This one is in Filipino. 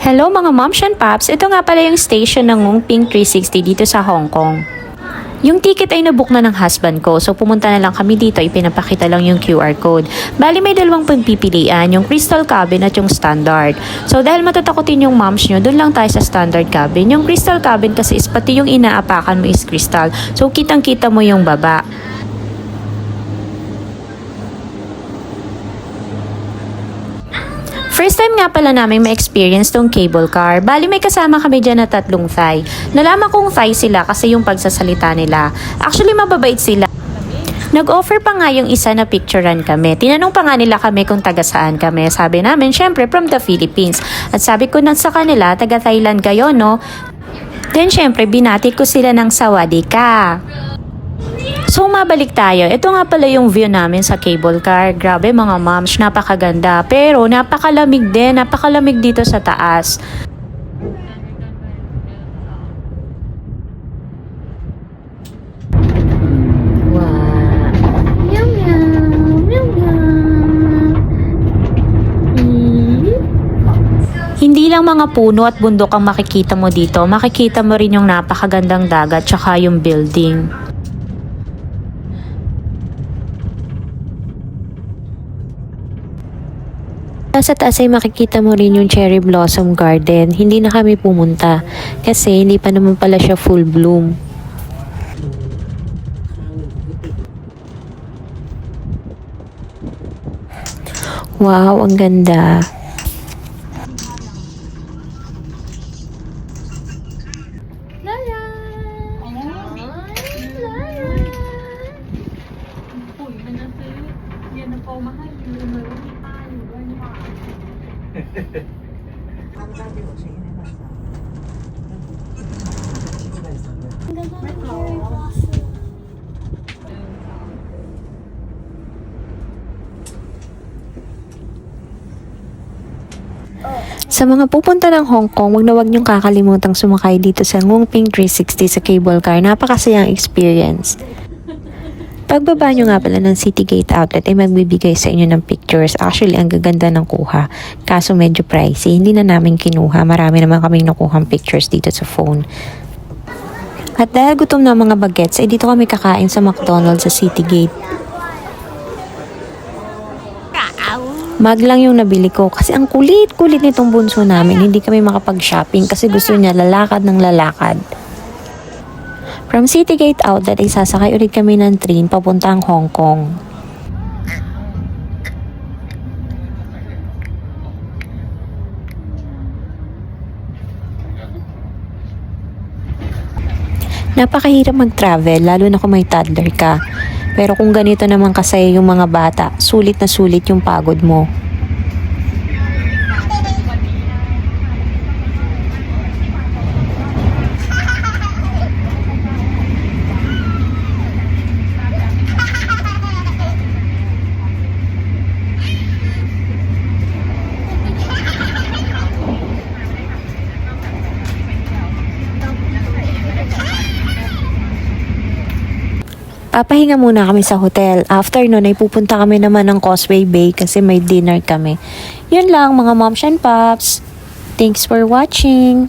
Hello mga moms and paps, ito nga pala yung station ng Ngongping 360 dito sa Hong Kong. Yung ticket ay nabook na ng husband ko, so pumunta na lang kami dito, ipinapakita lang yung QR code. Bali may dalawang pagpipilian, yung crystal cabin at yung standard. So dahil matatakotin yung moms nyo, dun lang tayo sa standard cabin. Yung crystal cabin kasi is pati yung inaapakan mo is crystal, so kitang kita mo yung baba. First time nga pala namin ma-experience tong cable car. Bali may kasama kami dyan na 3 Thai. Nalaman kong Thai sila kasi yung pagsasalita nila. Actually mababait sila. Nag-offer pa nga yung isa na picturean kami. Tinanong pa nga nila kami kung taga saan kami. Sabi namin, syempre from the Philippines. At sabi ko na sa kanila, taga Thailand kayo, no? Then syempre, binati ko sila ng sawadika. So mabalik tayo. Ito nga pala yung view namin sa cable car. Grabe mga moms, napakaganda. Pero napakalamig din, napakalamig dito sa taas. Hindi lang mga puno at bundok ang makikita mo dito. Makikita mo rin yung napakagandang dagat tsaka yung building. Sa taas ay makikita mo rin yung cherry blossom garden. Hindi na kami pumunta kasi hindi pa naman pala siya full bloom. Wow, ang ganda. Sa mga pupunta ng Hong Kong, wag niyong kakalimutang sumakay dito sa Ngongping 360 sa cable car. Napakasayang experience. Pagbaba nyo nga pala ng City Gate Outlet ay magbibigay sa inyo ng pictures. Actually, ang gaganda ng kuha. Kaso medyo pricey. Hindi na namin kinuha. Marami naman kaming nakuhang pictures dito sa phone. At dahil gutom na mga bagets, ay dito kami kakain sa McDonald's sa City Gate. Mag lang yung nabili ko kasi ang kulit-kulit nitong bunso namin. Hindi kami makapag-shopping kasi gusto niya lalakad ng lalakad. From City Gate Outlet ay sasakay ulit kami ng train papuntang Hong Kong. Napakahirap mag-travel lalo na kung may toddler ka. Pero kung ganito naman kasaya yung mga bata, sulit na sulit yung pagod mo. Papahinga muna kami sa hotel. After nun ay pupunta kami naman ng Causeway Bay kasi may dinner kami. Yun lang mga moms and paps. Thanks for watching.